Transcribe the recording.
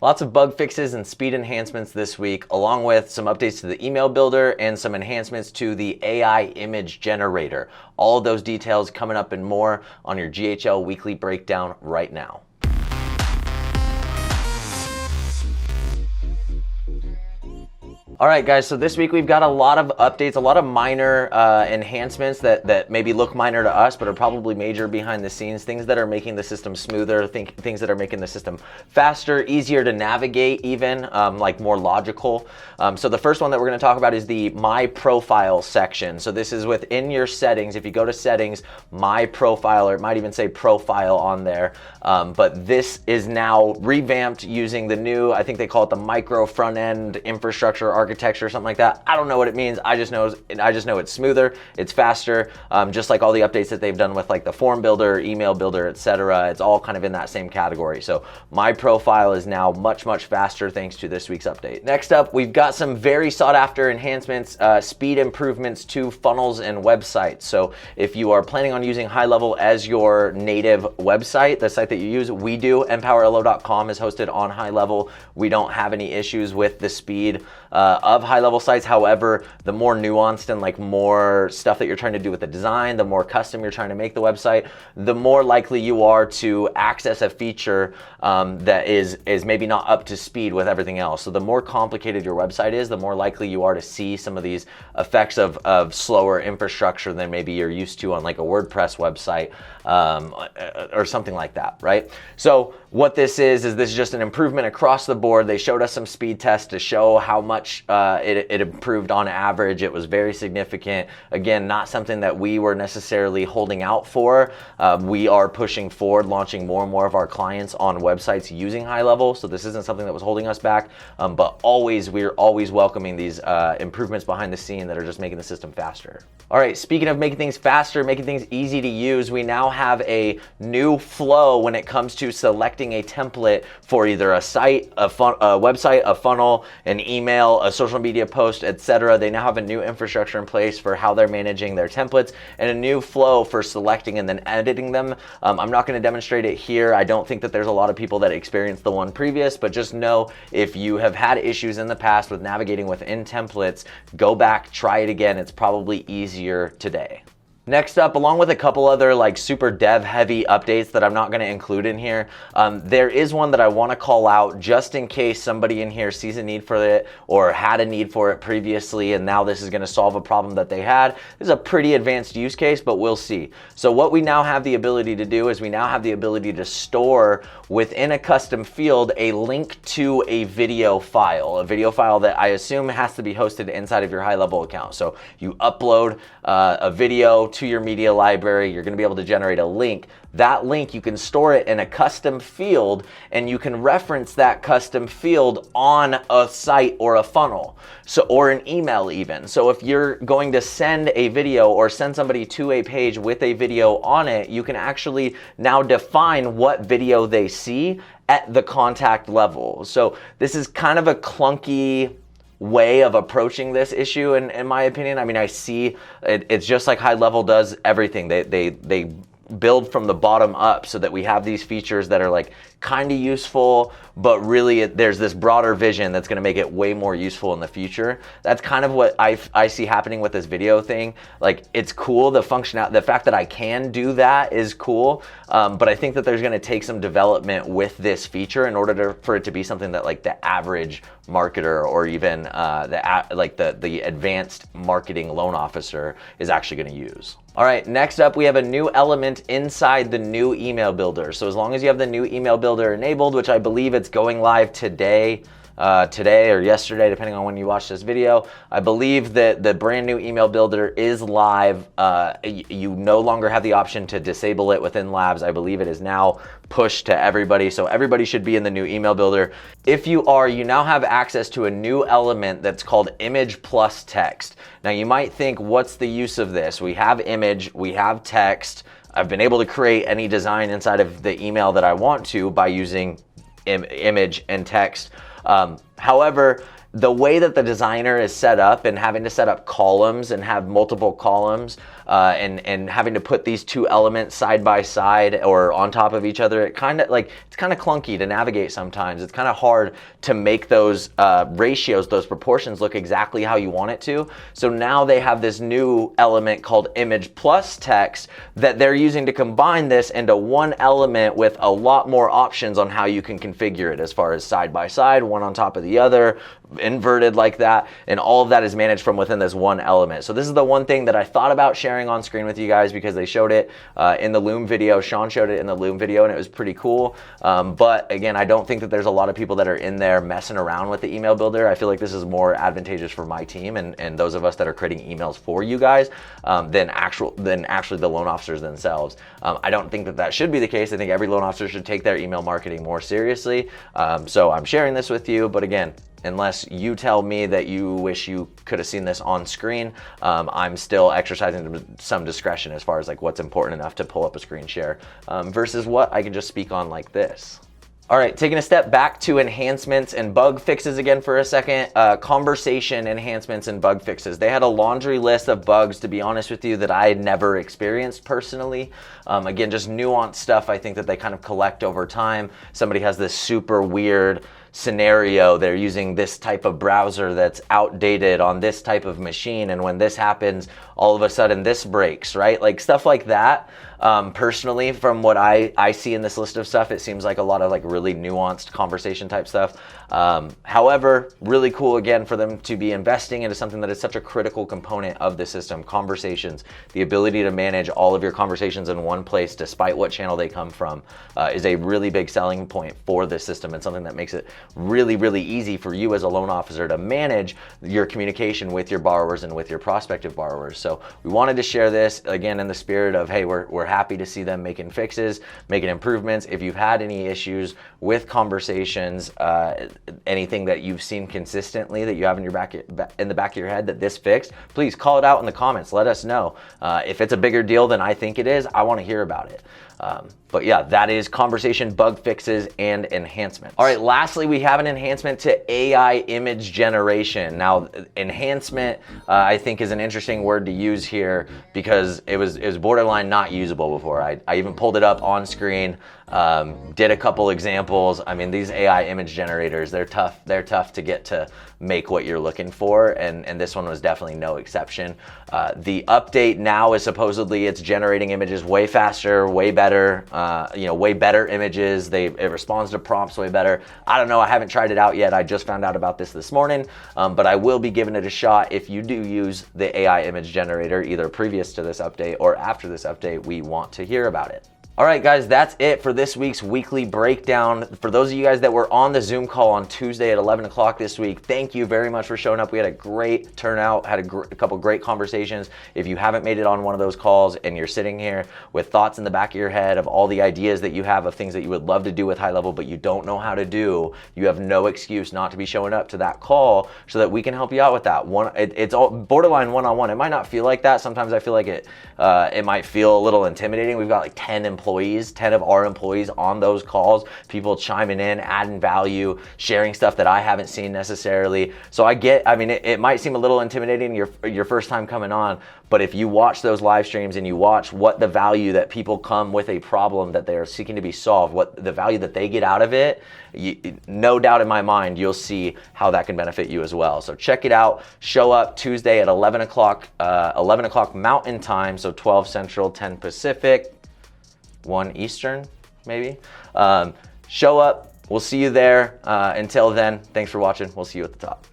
Lots of bug fixes and speed enhancements this week, along with some updates to the email builder and some enhancements to the AI image generator. All of those details coming up and more on your GHL weekly breakdown right now. All right, guys, so this week we've got a lot of updates, a lot of minor enhancements that maybe look minor to us, but are probably major behind the scenes, things that are making the system smoother, things that are making the system faster, easier to navigate even, like more logical. So the first one that we're gonna talk about is the My Profile section. So this is within your settings. If you go to settings, My Profile, or it might even say Profile on there, but this is now revamped using the new, I think they call it the micro front end infrastructure architecture or something like that. I don't know what it means. I just know it's smoother, it's faster, just like all the updates that they've done with like the form builder, email builder, etc. It's all kind of in that same category. So My Profile is now much faster thanks to this week's update. Next up, we've got some very sought after enhancements, speed improvements to funnels and websites. So if you are planning on using HighLevel as your native website, the site that you use, we do. empowerlo.com is hosted on HighLevel. We don't have any issues with the speed of HighLevel sites. However, the more nuanced and like more stuff that you're trying to do with the design, the more custom you're trying to make the website, the more likely you are to access a feature that is maybe not up to speed with everything else. So the more complicated your website is, the more likely you are to see some of these effects of slower infrastructure than maybe you're used to on like a WordPress website or something like that, right? So what this is this is just an improvement across the board. They showed us some speed tests to show how much it improved on average. It was very significant. Again, not something that we were necessarily holding out for. We are pushing forward, launching more and more of our clients on websites using HighLevel. So this isn't something that was holding us back, but we're always welcoming these improvements behind the scene that are just making the system faster. All right, speaking of making things faster, making things easy to use, we now have a new flow when it comes to selecting a template for either a site, a website, a funnel, an email, a social media post, etc. They now have a new infrastructure in place for how they're managing their templates and a new flow for selecting and then editing them. I'm not going to demonstrate it here. I don't think that there's a lot of people that experienced the one previous, but just know if you have had issues in the past with navigating within templates, go back, try it again. It's probably easier today. Next up, along with a couple other like super dev heavy updates that I'm not going to include in here, there is one that I want to call out just in case somebody in here sees a need for it or had a need for it previously, and now this is going to solve a problem that they had. This is a pretty advanced use case, but we'll see. So what we now have the ability to do is we now have the ability to store within a custom field a link to a video file that I assume has to be hosted inside of your HighLevel account. So you upload a video to your media library, you're going to be able to generate a link. That link, you can store it in a custom field, and you can reference that custom field on a site or a funnel, or an email even. So if you're going to send a video or send somebody to a page with a video on it, you can actually now define what video they see at the contact level. So this is kind of a clunky way of approaching this issue in my opinion. I mean, I see it's just like HighLevel does everything. They build from the bottom up so that we have these features that are like kind of useful, but really there's this broader vision that's going to make it way more useful in the future. That's kind of what I see happening with this video thing. Like, it's cool, the fact that I can do that is cool, but I think that there's going to take some development with this feature in order for it to be something that like the average marketer or even the advanced marketing loan officer is actually going to use. All right, next up we have a new element inside the new email builder. So as long as you have the new email builder enabled, which I believe it's going live today or yesterday, depending on when you watch this video, I believe that the brand new email builder is live. You no longer have the option to disable it within labs. I believe it is now pushed to everybody, so everybody should be in the new email builder. If you are, you now have access to a new element that's called image plus text. Now you might think, what's the use of this? We have image, we have text. I've been able to create any design inside of the email that I want to by using image and text. However, the way that the designer is set up and having to set up columns and have multiple columns and having to put these two elements side by side or on top of each other, it's kind of clunky to navigate sometimes. It's kind of hard to make those ratios, those proportions look exactly how you want it to. So now they have this new element called image plus text that they're using to combine this into one element with a lot more options on how you can configure it, as far as side by side, one on top of the other, inverted like that, and all of that is managed from within this one element. So this is the one thing that I thought about sharing on screen with you guys, because they showed it in the Loom video. Sean showed it in the Loom video and it was pretty cool. But again, I don't think that there's a lot of people that are in there messing around with the email builder. I feel like this is more advantageous for my team and those of us that are creating emails for you guys than actually the loan officers themselves. I don't think that that should be the case. I think every loan officer should take their email marketing more seriously. So I'm sharing this with you, but again, unless you tell me that you wish you could have seen this on screen, I'm still exercising some discretion as far as like what's important enough to pull up a screen share versus what I can just speak on like this. All right, taking a step back to enhancements and bug fixes again for a second. Conversation enhancements and bug fixes. They had a laundry list of bugs, to be honest with you, that I had never experienced personally. Again, just nuanced stuff I think that they kind of collect over time. Somebody has this super weird scenario. They're using this type of browser that's outdated on this type of machine, and when this happens, all of a sudden this breaks, right? Like stuff like that. Personally, from what I see in this list of stuff, it seems like a lot of like really nuanced conversation type stuff. However, really cool again for them to be investing into something that is such a critical component of the system. Conversations, the ability to manage all of your conversations in one place despite what channel they come from, is a really big selling point for this system, and something that makes it really, really easy for you as a loan officer to manage your communication with your borrowers and with your prospective borrowers. So we wanted to share this again in the spirit of, hey, we're happy to see them making fixes, making improvements. If you've had any issues with conversations, anything that you've seen consistently that you have in the back of your head that this fixed, please call it out in the comments. Let us know. If it's a bigger deal than I think it is, I want to hear about it. But yeah, that is conversation bug fixes and enhancements. All right, lastly, we have an enhancement to AI image generation. Now, enhancement, I think is an interesting word to use here because it was borderline not usable before. I even pulled it up on screen, did a couple examples. I mean, these AI image generators, they're tough to get to make what you're looking for, and this one was definitely no exception. The update now is supposedly it's generating images way faster, way better, way better images. It responds to prompts way better. I don't know, I haven't tried it out yet. I just found out about this morning, but I will be giving it a shot. If you do use the AI image generator, either previous to this update or after this update, we want to hear about it. All right, guys, that's it for this week's weekly breakdown. For those of you guys that were on the Zoom call on Tuesday at 11 o'clock this week, thank you very much for showing up. We had a great turnout, had a couple great conversations. If you haven't made it on one of those calls and you're sitting here with thoughts in the back of your head of all the ideas that you have of things that you would love to do with HighLevel, but you don't know how to do, you have no excuse not to be showing up to that call so that we can help you out with that. It's all borderline one-on-one. It might not feel like that. Sometimes I feel like it might feel a little intimidating. We've got like 10 of our employees on those calls, people chiming in, adding value, sharing stuff that I haven't seen necessarily. So it might seem a little intimidating your first time coming on, but if you watch those live streams and you watch what the value that people come with a problem that they are seeking to be solved, what the value that they get out of it, no doubt in my mind, you'll see how that can benefit you as well. So check it out. Show up Tuesday at 11 o'clock Mountain Time, so 12 Central, 10 Pacific, 1 Eastern, maybe. Show up. We'll see you there. Until then, thanks for watching. We'll see you at the top.